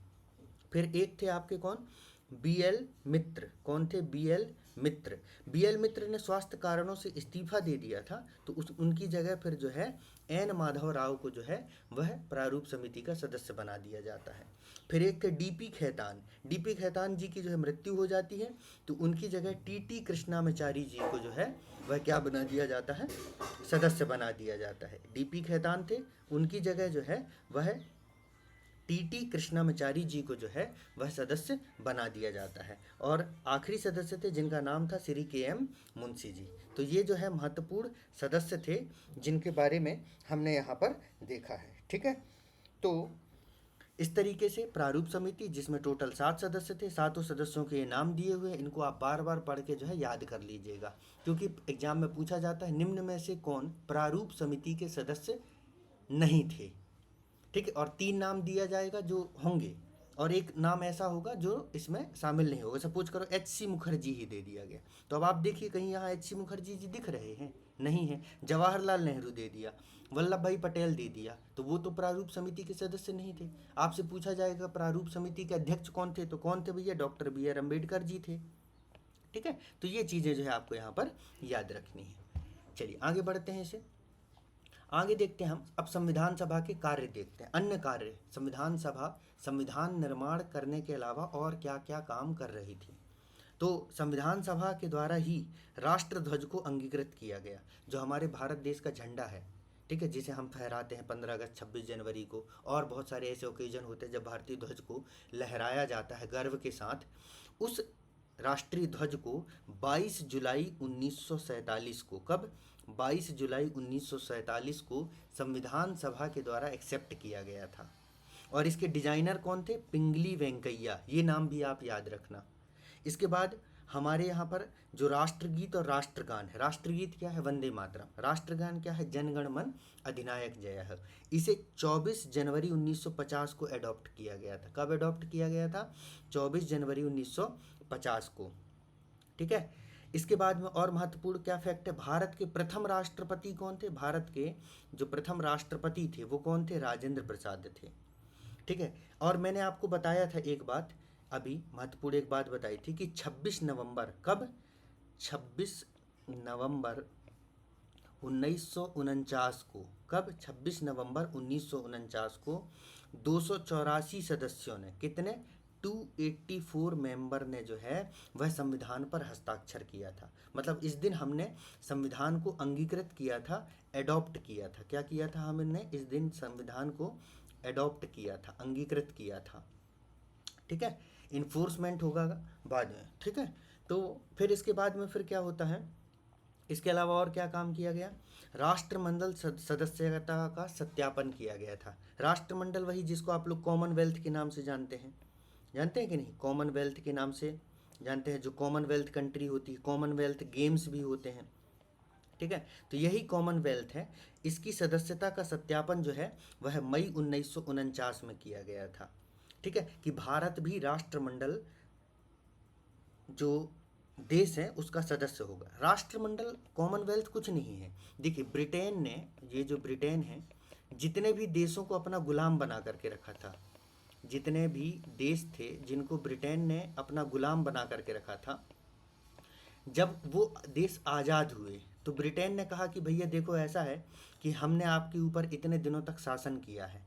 फिर एक थे आपके कौन? बी एल मित्र। कौन थे? बी एल मित्र। बी एल मित्र ने स्वास्थ्य कारणों से इस्तीफा दे दिया था, तो उनकी जगह फिर जो है एन माधव राव को जो है वह प्रारूप समिति का सदस्य बना दिया जाता है। फिर एक थे डीपी खेतान। डीपी खेतान जी की जो है मृत्यु हो जाती है, तो उनकी जगह टीटी कृष्णामाचारी जी को जो है वह क्या बना दिया जाता है? सदस्य बना दिया जाता है। डीपी खेतान थे, उनकी जगह जो है वह टीटी कृष्णामाचारी जी को जो है वह सदस्य बना दिया जाता है। और आखिरी सदस्य थे जिनका नाम था श्री के एम मुंशी जी। तो ये जो है महत्वपूर्ण सदस्य थे जिनके बारे में हमने यहाँ पर देखा है। ठीक है, तो इस तरीके से प्रारूप समिति, जिसमें टोटल 7 सदस्य थे, 7 सदस्यों के नाम दिए हुए, इनको आप बार बार पढ़ के जो है याद कर लीजिएगा, क्योंकि एग्जाम में पूछा जाता है निम्न में से कौन प्रारूप समिति के सदस्य नहीं थे। ठीक है, और 3 नाम दिया जाएगा जो होंगे, और एक नाम ऐसा होगा जो इसमें शामिल नहीं होगा। सपोज करो एच सी मुखर्जी ही दे दिया गया, तो अब आप देखिए कहीं यहाँ एच सी मुखर्जी जी दिख रहे हैं? नहीं है। जवाहरलाल नेहरू दे दिया, वल्लभ भाई पटेल दे दिया, तो वो तो प्रारूप समिति के सदस्य नहीं थे। आपसे पूछा जाएगा प्रारूप समिति के अध्यक्ष कौन थे, तो कौन थे भैया, डॉक्टर BR अम्बेडकर जी थे। ठीक है, तो ये चीज़ें जो है आपको यहाँ पर याद रखनी है। चलिए आगे बढ़ते हैं, इसे आगे देखते हैं हम। अब संविधान सभा के कार्य देखते हैं, अन्य कार्य। संविधान सभा संविधान निर्माण करने के अलावा और क्या क्या काम कर रही थी। तो संविधान सभा के द्वारा ही राष्ट्र ध्वज को अंगीकृत किया गया, जो हमारे भारत देश का झंडा है, ठीक है, जिसे हम फहराते हैं 15 अगस्त 26 जनवरी को, और बहुत सारे ऐसे ओकेजन होते हैं जब भारतीय ध्वज को लहराया जाता है गर्व के साथ। उस राष्ट्रीय ध्वज को 22 जुलाई 1947 को, कब, 22 जुलाई 1947 को संविधान सभा के द्वारा एक्सेप्ट किया गया था। और इसके डिजाइनर कौन थे, पिंगली वेंकैया, ये नाम भी आप याद रखना। इसके बाद हमारे यहाँ पर जो राष्ट्रगीत और राष्ट्रगान है, राष्ट्रगीत क्या है, वंदे मातरम, राष्ट्रगान क्या है, जनगण मन अधिनायक जय है। इसे 24 जनवरी 1950 को अडॉप्ट किया गया था। कब अडॉप्ट किया गया था, 24 जनवरी 1950 को। ठीक है, इसके बाद में और महत्वपूर्ण क्या फैक्ट है, भारत के प्रथम राष्ट्रपति कौन थे, भारत के जो प्रथम राष्ट्रपति थे वो कौन थे, राजेंद्र प्रसाद थे। ठीक है, और मैंने आपको बताया था एक बात, अभी महत्वपूर्ण एक बात बताई थी कि 26 नवंबर, कब, 26 नवंबर 1949 को, कब, 26 नवंबर 1949 को 284 सदस्यों ने, कितने, 284 मेंबर ने जो है वह संविधान पर हस्ताक्षर किया था। मतलब इस दिन हमने संविधान को अंगीकृत किया था, एडॉप्ट किया था। क्या किया था हमने, इस दिन संविधान को एडॉप्ट किया था, अंगीकृत किया था। ठीक है, इन्फोर्समेंट होगा बाद में। ठीक है, तो फिर इसके बाद में फिर क्या होता है, इसके अलावा और क्या काम किया गया, राष्ट्रमंडल सदस्यता का सत्यापन किया गया था। राष्ट्रमंडल वही जिसको आप लोग कॉमनवेल्थ के नाम से जानते हैं कि नहीं, कॉमनवेल्थ के नाम से जानते हैं, जो कॉमनवेल्थ कंट्री होती है, कॉमनवेल्थ गेम्स भी होते हैं। ठीक है, तो यही कॉमनवेल्थ है। इसकी सदस्यता का सत्यापन जो है वह मई 1949 में किया गया था। ठीक है, कि भारत भी राष्ट्रमंडल जो देश है उसका सदस्य होगा। राष्ट्रमंडल कॉमनवेल्थ कुछ नहीं है। देखिए ब्रिटेन ने, ये जो ब्रिटेन है, जितने भी देशों को अपना गुलाम बना करके रखा था, जितने भी देश थे जिनको ब्रिटेन ने अपना गुलाम बना करके रखा था, जब वो देश आज़ाद हुए तो ब्रिटेन ने कहा कि भैया देखो ऐसा है कि हमने आपके ऊपर इतने दिनों तक शासन किया है,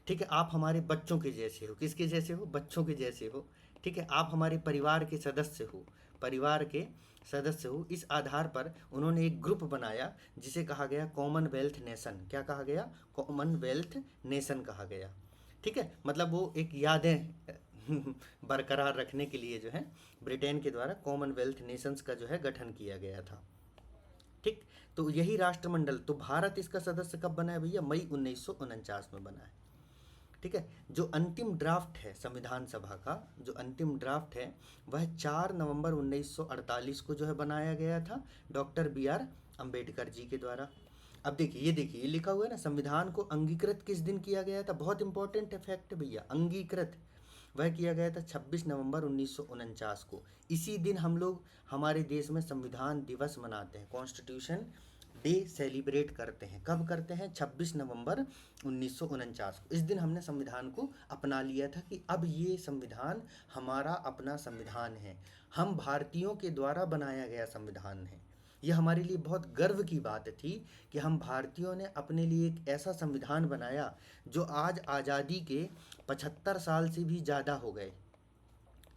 ठीक है, आप हमारे बच्चों के जैसे हो। किसके जैसे हो, बच्चों के जैसे हो। ठीक है, आप हमारे परिवार के सदस्य हो, परिवार के सदस्य हो। इस आधार पर उन्होंने एक ग्रुप बनाया जिसे कहा गया कॉमनवेल्थ नेशन। क्या कहा गया, कॉमनवेल्थ नेशन कहा गया। ठीक है, मतलब वो एक यादें बरकरार रखने के लिए जो है ब्रिटेन के द्वारा कॉमनवेल्थ नेशंस का जो है गठन किया गया था। ठीक, तो यही राष्ट्रमंडल, तो भारत इसका सदस्य कब बना है भैया, मई 1949 में बना है। ठीक है, जो अंतिम ड्राफ्ट है संविधान सभा का, जो अंतिम ड्राफ्ट है वह 4 नवंबर 1948 को जो है बनाया गया था डॉक्टर BR अम्बेडकर जी के द्वारा। अब देखिए, ये देखिए, ये लिखा हुआ है ना, संविधान को अंगीकृत किस दिन किया गया था, बहुत इंपॉर्टेंट है फैक्ट भैया, अंगीकृत वह किया गया था 26 नवंबर 1949 को। इसी दिन हम लोग हमारे देश में संविधान दिवस मनाते हैं, कॉन्स्टिट्यूशन डे सेलिब्रेट करते हैं। कब करते हैं, 26 नवंबर 1949 को। इस दिन हमने संविधान को अपना लिया था कि अब ये संविधान हमारा अपना संविधान है, हम भारतीयों के द्वारा बनाया गया संविधान है। ये हमारे लिए बहुत गर्व की बात थी कि हम भारतीयों ने अपने लिए एक ऐसा संविधान बनाया जो आज आज़ादी के 75 साल से भी ज़्यादा हो गए,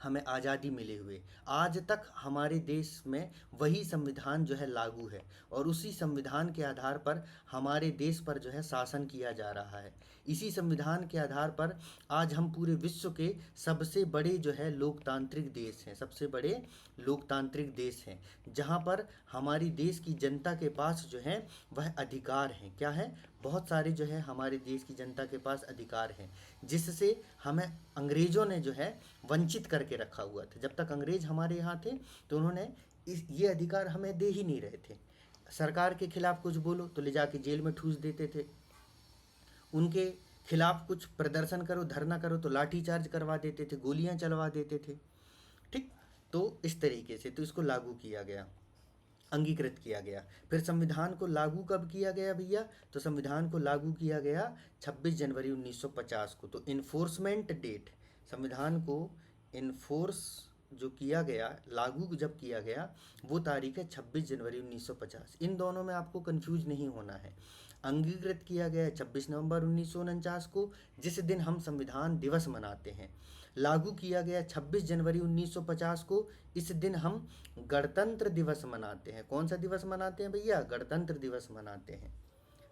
हमें आज़ादी मिले हुए, आज तक हमारे देश में वही संविधान जो है लागू है, और उसी संविधान के आधार पर हमारे देश पर जो है शासन किया जा रहा है। इसी संविधान के आधार पर आज हम पूरे विश्व के सबसे बड़े जो है लोकतांत्रिक देश हैं, सबसे बड़े लोकतांत्रिक देश हैं, जहाँ पर हमारी देश की जनता के पास जो है वह अधिकार हैं। क्या है, बहुत सारे जो है हमारे देश की जनता के पास अधिकार हैं, जिससे हमें अंग्रेज़ों ने जो है वंचित करके रखा हुआ था। जब तक अंग्रेज हमारे यहाँ थे तो उन्होंने ये अधिकार हमें दे ही नहीं रहे थे। सरकार के खिलाफ कुछ बोलो तो ले जाके जेल में ठूस देते थे, उनके खिलाफ कुछ प्रदर्शन करो, धरना करो तो लाठी चार्ज करवा देते थे, गोलियां चलवा देते थे। ठीक, तो इस तरीके से तो इसको लागू किया गया। अंगीकृत किया गया। फिर संविधान को लागू कब किया गया भैया? तो संविधान को लागू किया गया 26 जनवरी 1950 को। तो इन्फोर्समेंट डेट, संविधान को इन्फोर्स जो किया गया, लागू जब किया गया, वो तारीख है 26 जनवरी 1950। इन दोनों में आपको कंफ्यूज नहीं होना है। अंगीकृत किया गया 26 नवंबर 1949 को, जिस दिन हम संविधान दिवस मनाते हैं। लागू किया गया 26 जनवरी 1950 को, इस दिन हम गणतंत्र दिवस मनाते हैं। कौन सा दिवस मनाते हैं भैया? गणतंत्र दिवस मनाते हैं।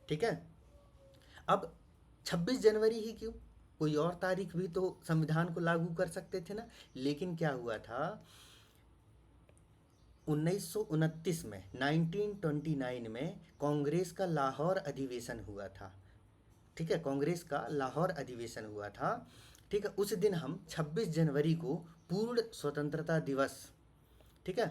ठीक है। अब 26 जनवरी ही क्यों? कोई और तारीख भी तो संविधान को लागू कर सकते थे ना। लेकिन क्या हुआ था, 1929 में, 1929 में कांग्रेस का लाहौर अधिवेशन हुआ था। ठीक है, कांग्रेस का लाहौर अधिवेशन हुआ था। ठीक है, उस दिन हम 26 जनवरी को पूर्ण स्वतंत्रता दिवस, ठीक है,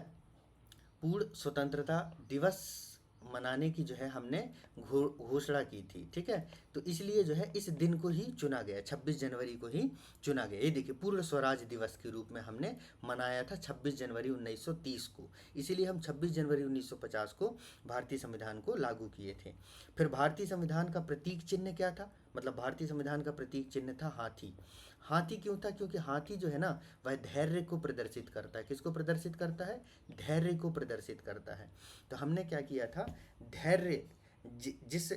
पूर्ण स्वतंत्रता दिवस मनाने की जो है हमने घोषणा की थी। ठीक है, तो इसलिए जो है इस दिन को ही चुना गया, 26 जनवरी को ही चुना गया। ये देखिए, पूर्ण स्वराज दिवस के रूप में हमने मनाया था 26 जनवरी 1930 को। इसीलिए हम 26 जनवरी 1950 को भारतीय संविधान को लागू किए थे। फिर भारतीय संविधान का प्रतीक चिन्ह क्या था? मतलब भारतीय संविधान का प्रतीक चिन्ह था हाथी। हाथी क्यों था? क्योंकि हाथी जो है ना, वह धैर्य को प्रदर्शित करता है। किसको प्रदर्शित करता है? धैर्य को प्रदर्शित करता है। तो हमने क्या किया था, धैर्य, जिस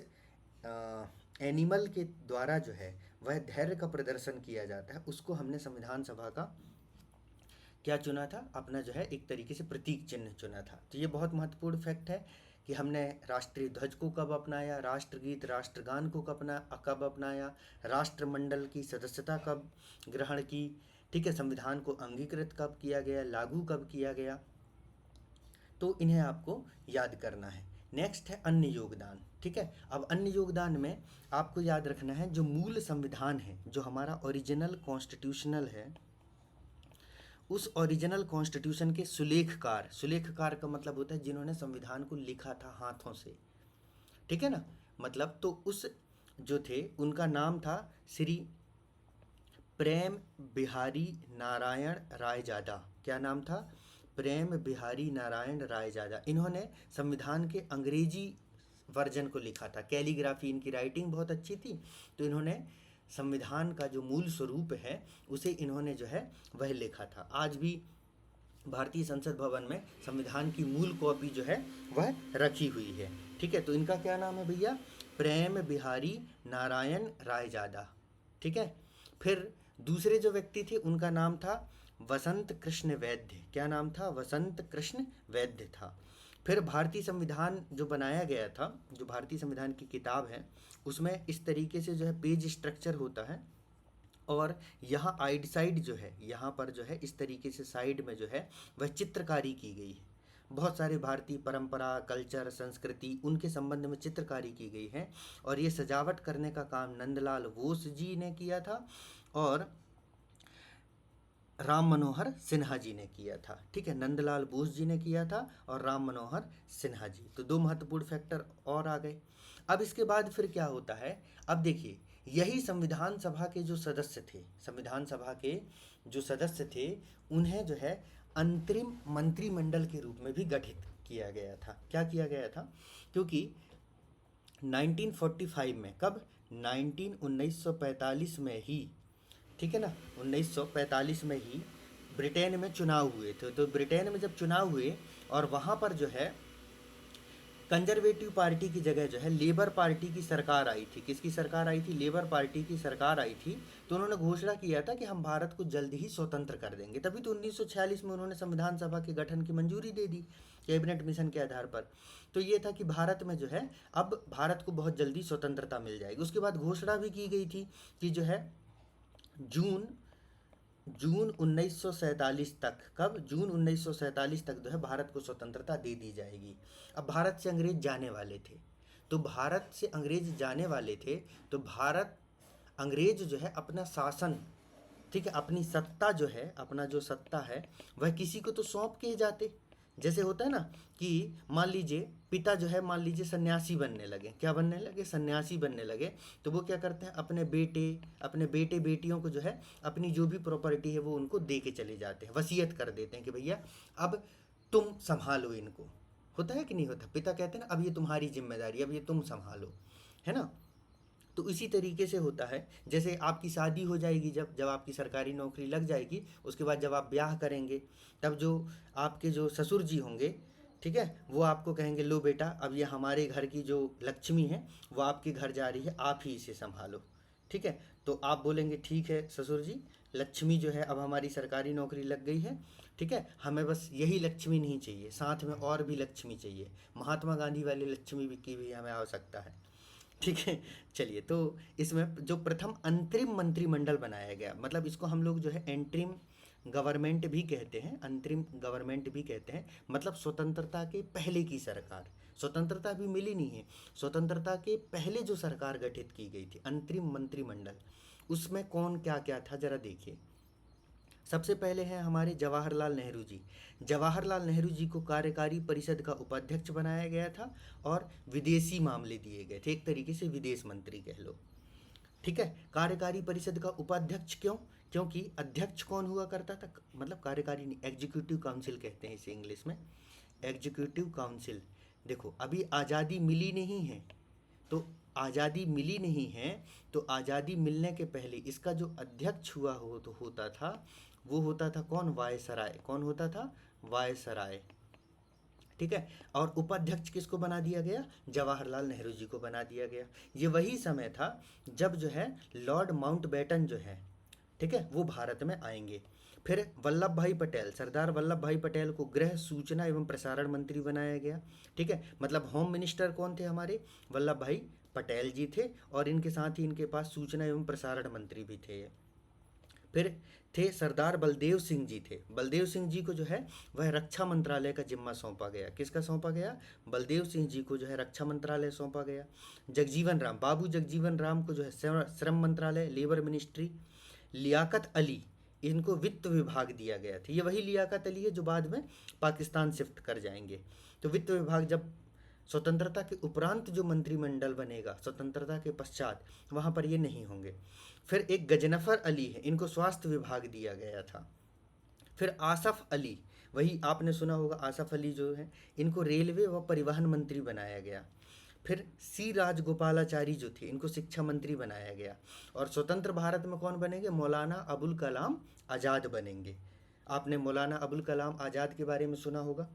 एनिमल के द्वारा जो है वह धैर्य का प्रदर्शन किया जाता है, उसको हमने संविधान सभा का क्या चुना था? अपना जो है एक तरीके से प्रतीक चिन्ह चुना था। तो ये बहुत महत्वपूर्ण फैक्ट है कि हमने राष्ट्रीय ध्वज को कब अपनाया, राष्ट्रगीत राष्ट्रगान को कब अपनाया, राष्ट्रमंडल की सदस्यता कब ग्रहण की। ठीक है, संविधान को अंगीकृत कब किया गया, लागू कब किया गया, तो इन्हें आपको याद करना है। नेक्स्ट है अन्य योगदान। ठीक है, अब अन्य योगदान में आपको याद रखना है, जो मूल संविधान है, जो हमारा ओरिजिनल कॉन्स्टिट्यूशनल है, उस ओरिजिनल कॉन्स्टिट्यूशन के सुलेखकार, सुलेखकार का मतलब होता है जिन्होंने संविधान को लिखा था हाथों से। ठीक है ना, मतलब तो उस जो थे उनका नाम था श्री प्रेम बिहारी नारायण रायजादा। क्या नाम था? प्रेम बिहारी नारायण रायजादा। इन्होंने संविधान के अंग्रेजी वर्जन को लिखा था। कैलीग्राफी, इनकी राइटिंग बहुत अच्छी थी, तो इन्होंने संविधान का जो मूल स्वरूप है उसे इन्होंने जो है वह लिखा था। आज भी भारतीय संसद भवन में संविधान की मूल कॉपी जो है वह रखी हुई है। ठीक है, तो इनका क्या नाम है भैया? प्रेम बिहारी नारायण रायजादा। ठीक है, फिर दूसरे जो व्यक्ति थे उनका नाम था वसंत कृष्ण वैद्य। क्या नाम था? वसंत कृष्ण वैद्य था। फिर भारतीय संविधान जो बनाया गया था, जो भारतीय संविधान की किताब है, उसमें इस तरीके से जो है पेज स्ट्रक्चर होता है, और यहाँ आइड साइड जो है, यहाँ पर जो है इस तरीके से साइड में जो है वह चित्रकारी की गई है। बहुत सारे भारतीय परंपरा, कल्चर, संस्कृति, उनके संबंध में चित्रकारी की गई है। और ये सजावट करने का काम नंदलाल बोस जी ने किया था और राम मनोहर सिन्हा जी ने किया था। ठीक है, नंदलाल बोस जी ने किया था और राम मनोहर सिन्हा जी। तो दो महत्वपूर्ण फैक्टर और आ गए। अब इसके बाद फिर क्या होता है? अब देखिए, यही संविधान सभा के जो सदस्य थे, संविधान सभा के जो सदस्य थे, उन्हें जो है अंतरिम मंत्रिमंडल के रूप में भी गठित किया गया था। क्या किया गया था? क्योंकि 1945 में, कब? 1945 में ही, ठीक है ना, 1945 में ही ब्रिटेन में चुनाव हुए थे। तो ब्रिटेन में जब चुनाव हुए और वहाँ पर जो है कंजर्वेटिव पार्टी की जगह जो है लेबर पार्टी की सरकार आई थी। किसकी सरकार आई थी? लेबर पार्टी की सरकार आई थी। तो उन्होंने घोषणा किया था कि हम भारत को जल्द ही स्वतंत्र कर देंगे। तभी तो 1946 में उन्होंने संविधान सभा के गठन की मंजूरी दे दी कैबिनेट मिशन के आधार पर। तो ये था कि भारत में जो है अब भारत को बहुत जल्दी स्वतंत्रता मिल जाएगी। उसके बाद घोषणा भी की गई थी कि जो है जून 1947 तक, कब? जून 1947 तक जो है भारत को स्वतंत्रता दे दी जाएगी। अब भारत से अंग्रेज जाने वाले थे, तो भारत से अंग्रेज जाने वाले थे, तो भारत अंग्रेज जो है अपना शासन, ठीक है, अपनी सत्ता जो है, अपना जो सत्ता है वह किसी को तो सौंप के ही जाते। जैसे होता है ना कि मान लीजिए पिता जो है, मान लीजिए सन्यासी बनने लगे। क्या बनने लगे? सन्यासी बनने लगे। तो वो क्या करते हैं? अपने बेटे बेटियों को जो है अपनी जो भी प्रॉपर्टी है वो उनको दे के चले जाते हैं, वसीयत कर देते हैं कि भैया अब तुम संभालो इनको। होता है कि नहीं होता? पिता कहते हैं ना अब ये तुम्हारी जिम्मेदारी, अब ये तुम संभालो, है ना? तो इसी तरीके से होता है। जैसे आपकी शादी हो जाएगी, जब जब आपकी सरकारी नौकरी लग जाएगी, उसके बाद जब आप ब्याह करेंगे, तब जो आपके जो ससुर जी होंगे, ठीक है, वो आपको कहेंगे लो बेटा अब ये हमारे घर की जो लक्ष्मी है वो आपके घर जा रही है, आप ही इसे संभालो। ठीक है, तो आप बोलेंगे ठीक है ससुर जी, लक्ष्मी जो है अब हमारी सरकारी नौकरी लग गई है, ठीक है, हमें बस यही लक्ष्मी नहीं चाहिए, साथ में और भी लक्ष्मी चाहिए, महात्मा गांधी वाली लक्ष्मी की भी हमें आवश्यकता है। ठीक है, चलिए, तो इसमें जो प्रथम अंतरिम मंत्रिमंडल बनाया गया, मतलब इसको हम लोग जो है एंट्रिम गवर्नमेंट भी कहते हैं, अंतरिम गवर्नमेंट भी कहते हैं, मतलब स्वतंत्रता के पहले की सरकार, स्वतंत्रता भी मिली नहीं है, स्वतंत्रता के पहले जो सरकार गठित की गई थी अंतरिम मंत्रिमंडल, उसमें कौन क्या क्या था जरा देखिए। सबसे पहले हैं हमारे जवाहरलाल नेहरू जी। जवाहरलाल नेहरू जी को कार्यकारी परिषद का उपाध्यक्ष बनाया गया था और विदेशी मामले दिए गए थे, एक तरीके से विदेश मंत्री कह लो। ठीक है, कार्यकारी परिषद का उपाध्यक्ष क्यों? क्योंकि अध्यक्ष कौन हुआ करता था, मतलब कार्यकारी नहीं, एग्जीक्यूटिव काउंसिल कहते हैं इसे इंग्लिश में, एग्जीक्यूटिव काउंसिल। देखो अभी आज़ादी मिली नहीं है, तो आज़ादी मिली नहीं है, तो आज़ादी मिलने के पहले इसका जो अध्यक्ष हुआ हो तो होता था, वो होता था कौन? वायसराय। कौन होता था? वायसराय। ठीक है, और उपाध्यक्ष किसको बना दिया गया? जवाहरलाल नेहरू जी को बना दिया गया। ये वही समय था जब जो है लॉर्ड माउंटबेटन जो है, ठीक है, वो भारत में आएंगे। फिर वल्लभ भाई पटेल, सरदार वल्लभ भाई पटेल को गृह सूचना एवं प्रसारण मंत्री बनाया गया। ठीक है, मतलब होम मिनिस्टर कौन थे हमारे? वल्लभ भाई पटेल जी थे, और इनके साथ ही इनके पास सूचना एवं प्रसारण मंत्री भी थे। फिर थे सरदार बलदेव सिंह जी थे। बलदेव सिंह जी को जो है वह रक्षा मंत्रालय का जिम्मा सौंपा गया। किसका सौंपा गया? बलदेव सिंह जी को जो है रक्षा मंत्रालय सौंपा गया। जगजीवन राम, बाबू जगजीवन राम को जो है श्रम मंत्रालय, लेबर मिनिस्ट्री। लियाकत अली, इनको वित्त विभाग दिया गया था। ये वही लियाकत अली है जो बाद में पाकिस्तान शिफ्ट कर जाएंगे। तो वित्त विभाग जब स्वतंत्रता के उपरांत जो मंत्रिमंडल बनेगा, स्वतंत्रता के पश्चात, वहाँ पर ये नहीं होंगे। फिर एक गजनफर अली है, इनको स्वास्थ्य विभाग दिया गया था। फिर आसफ अली, वही आपने सुना होगा आसफ अली जो है, इनको रेलवे व परिवहन मंत्री बनाया गया। फिर सी राजगोपालाचारी जो थे, इनको शिक्षा मंत्री बनाया गया। और स्वतंत्र भारत में कौन बनेंगे? मौलाना अबुल कलाम आज़ाद बनेंगे। आपने मौलाना अबुल कलाम आज़ाद के बारे में सुना होगा।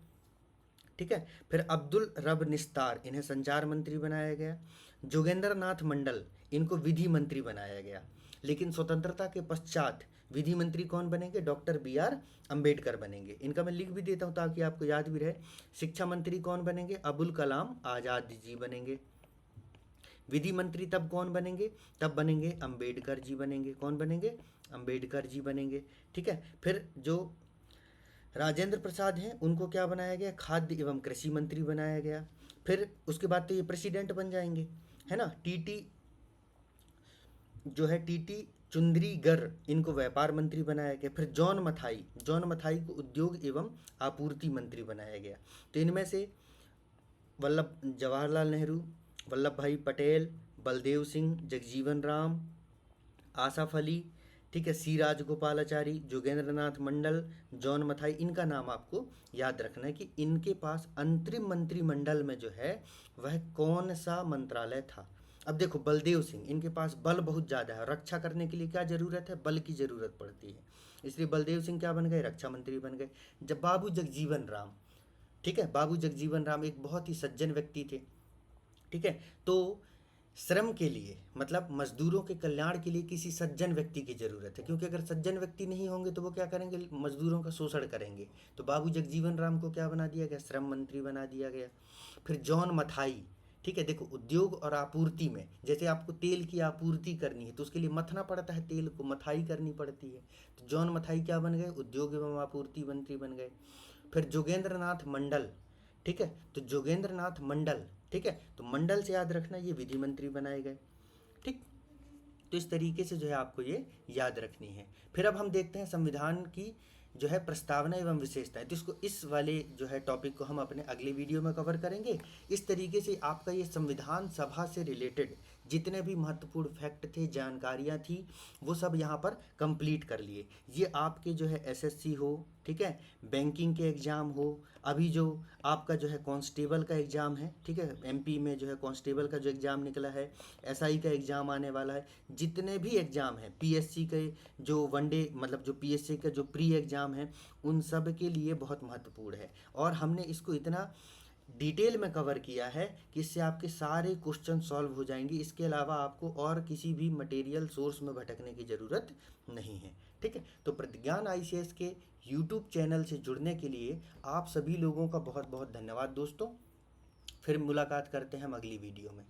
ठीक है, फिर अब्दुल रब निस्तार, इन्हें संचार मंत्री बनाया गया। जोगेंद्र नाथ मंडल, इनको विधि मंत्री बनाया गया। लेकिन स्वतंत्रता के पश्चात विधि मंत्री कौन बनेंगे? Doctor B R. अंबेडकर बनेंगे। इनका मैं लिख भी देता हूँ ताकि आपको याद भी रहे। शिक्षा मंत्री कौन बनेंगे? अबुल कलाम आज़ाद जी बनेंगे। विधि मंत्री तब कौन बनेंगे? तब बनेंगे अंबेडकर जी बनेंगे। कौन बनेंगे? अंबेडकर जी बनेंगे। ठीक है, फिर जो राजेंद्र प्रसाद हैं उनको क्या बनाया गया? खाद्य एवं कृषि मंत्री बनाया गया। फिर उसके बाद तो ये प्रेसिडेंट बन जाएंगे, है ना। टीटी जो है, टीटी चुंद्रीगर, इनको व्यापार मंत्री बनाया गया। फिर जॉन मथाई, जॉन मथाई को उद्योग एवं आपूर्ति मंत्री बनाया गया। तो इनमें से जवाहरलाल नेहरू, वल्लभ भाई पटेल, बलदेव सिंह, जगजीवन राम, आसफ अली, ठीक है, सी राजगोपालाचारी, जोगेंद्र नाथ मंडल, जॉन मथाई, इनका नाम आपको याद रखना है कि इनके पास अंतरिम मंत्रिमंडल में जो है वह कौन सा मंत्रालय था। अब देखो बलदेव सिंह, इनके पास बल बहुत ज़्यादा है, रक्षा करने के लिए क्या ज़रूरत है? बल की ज़रूरत पड़ती है, इसलिए बलदेव सिंह क्या बन गए? रक्षा मंत्री बन गए। जब बाबू जगजीवन राम, ठीक है, बाबू जगजीवन राम एक बहुत ही सज्जन व्यक्ति थे। ठीक है, तो श्रम के लिए, मतलब मजदूरों के कल्याण के लिए किसी सज्जन व्यक्ति की ज़रूरत है, क्योंकि अगर सज्जन व्यक्ति नहीं होंगे तो वो क्या करेंगे? मजदूरों का शोषण करेंगे। तो बाबू जगजीवन राम को क्या बना दिया गया? श्रम मंत्री बना दिया गया। फिर जॉन मथाई, ठीक है, देखो उद्योग और आपूर्ति में, जैसे आपको तेल की आपूर्ति करनी है तो उसके लिए मथना पड़ता है, तेल को मथाई करनी पड़ती है। तो जॉन मथाई क्या बन गए? उद्योग एवं आपूर्ति मंत्री बन गए। फिर जोगेंद्र नाथ मंडल, ठीक है, तो जोगेंद्र नाथ मंडल, ठीक है, तो मंडल से याद रखना, ये विधि मंत्री बनाए गए। ठीक, तो इस तरीके से जो है आपको ये याद रखनी है। फिर अब हम देखते हैं संविधान की जो है प्रस्तावना एवं विशेषताएं, तो इसको, इस वाले जो है टॉपिक को हम अपने अगले वीडियो में कवर करेंगे। इस तरीके से आपका ये संविधान सभा से रिलेटेड जितने भी महत्वपूर्ण फैक्ट थे, जानकारियाँ थी, वो सब यहाँ पर कंप्लीट कर लिए। ये आपके जो है एसएससी हो, ठीक है, बैंकिंग के एग्ज़ाम हो, अभी जो आपका जो है कांस्टेबल का एग्ज़ाम है, ठीक है, एमपी में जो है कांस्टेबल का जो एग्ज़ाम निकला है, एसआई का एग्ज़ाम आने वाला है, जितने भी एग्ज़ाम हैं, पीएससी के जो वनडे मतलब जो पीएससी का जो प्री एग्ज़ाम है, उन सब के लिए बहुत महत्वपूर्ण है। और हमने इसको इतना डिटेल में कवर किया है कि इससे आपके सारे क्वेश्चन सॉल्व हो जाएंगे। इसके अलावा आपको और किसी भी मटेरियल सोर्स में भटकने की ज़रूरत नहीं है, ठीक है। तो प्रतिज्ञान आईसीएस के यूट्यूब चैनल से जुड़ने के लिए आप सभी लोगों का बहुत बहुत धन्यवाद दोस्तों। फिर मुलाकात करते हैं हम अगली वीडियो में।